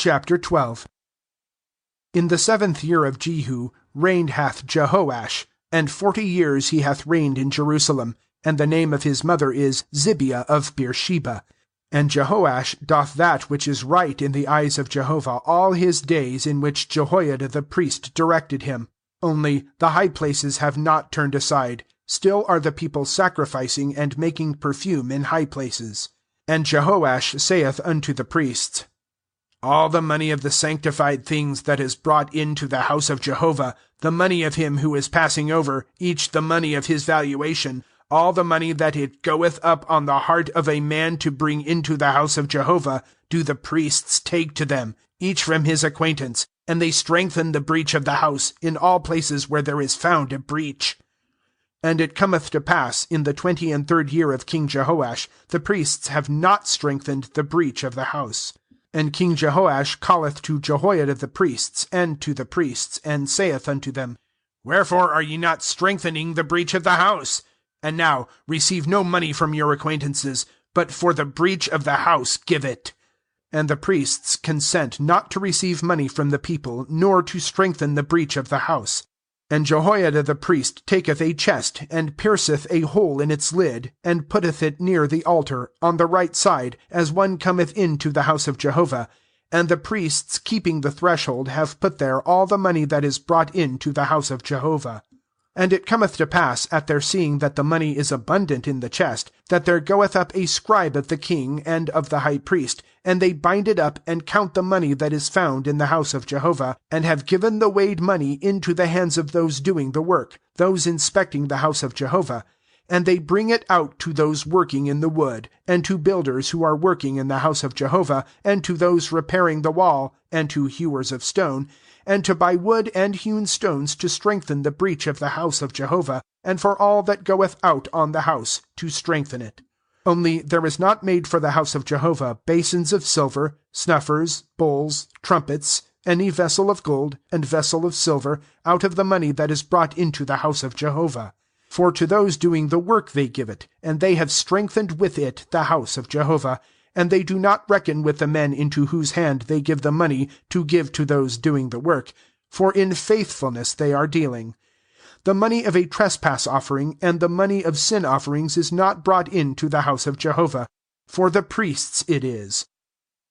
Chapter 12. In the 7th year of Jehu reigned hath Jehoash, and 40 years he hath reigned in Jerusalem, and the name of his mother is Zibiah of Beersheba. And Jehoash doth that which is right in the eyes of Jehovah all his days in which Jehoiada the priest directed him. Only the high places have not turned aside, still are the people sacrificing and making perfume in high places. And Jehoash saith unto the priests, All the money of the sanctified things that is brought into the house of Jehovah, the money of him who is passing over, each the money of his valuation, all the money that it goeth up on the heart of a man to bring into the house of Jehovah, do the priests take to them, each from his acquaintance, and they strengthen the breach of the house in all places where there is found a breach. And it cometh to pass, in the 23rd year of King Jehoash, the priests have not strengthened the breach of the house. And King Jehoash calleth to Jehoiada the priests, and to the priests, and saith unto them, Wherefore are ye not strengthening the breach of the house? And now receive no money from your acquaintances, but for the breach of the house give it. And the priests consent not to receive money from the people, nor to strengthen the breach of the house. And Jehoiada the priest taketh a chest, and pierceth a hole in its lid, and putteth it near the altar, on the right side, as one cometh into the house of Jehovah. And the priests keeping the threshold have put there all the money that is brought into the house of Jehovah. And it cometh to pass, at their seeing that the money is abundant in the chest, that there goeth up a scribe of the king and of the high priest, and they bind it up, and count the money that is found in the house of Jehovah, and have given the weighed money into the hands of those doing the work, those inspecting the house of Jehovah. And they bring it out to those working in the wood, and to builders who are working in the house of Jehovah, and to those repairing the wall, and to hewers of stone, and to buy wood and hewn stones to strengthen the breach of the house of Jehovah, and for all that goeth out on the house, to strengthen it. Only there is not made for the house of Jehovah basins of silver, snuffers, bowls, trumpets, any vessel of gold, and vessel of silver, out of the money that is brought into the house of Jehovah. For to those doing the work they give it, and they have strengthened with it the house of Jehovah, and they do not reckon with the men into whose hand they give the money to give to those doing the work, for in faithfulness they are dealing. The money of a trespass offering and the money of sin offerings is not brought into the house of Jehovah, for the priests it is.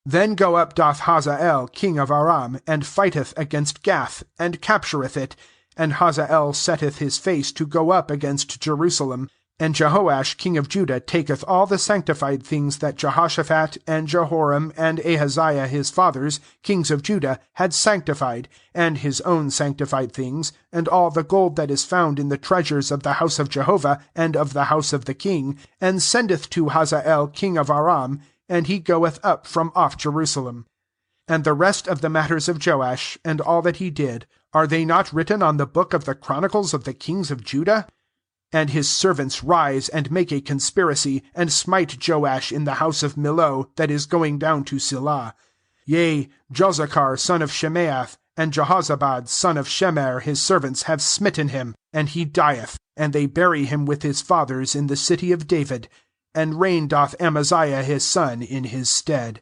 Then doth Hazael king of Aram, and fighteth against Gath, and captureth it, and Hazael setteth his face to go up against Jerusalem. And Jehoash king of Judah taketh all the sanctified things that Jehoshaphat, and Jehoram, and Ahaziah his fathers, kings of Judah, had sanctified, and his own sanctified things, and all the gold that is found in the treasures of the house of Jehovah, and of the house of the king, and sendeth to Hazael king of Aram, and he goeth up from off Jerusalem. And the rest of the matters of Joash, and all that he did, are they not written on the book of the chronicles of the kings of Judah? And his servants rise and make a conspiracy, and smite Joash in the house of Millo that is going down to Silah. Yea, Jozachar son of Shemaath, and Jehozabad son of Shemer his servants have smitten him, and he dieth, and they bury him with his fathers in the city of David, and reign doth Amaziah his son in his stead.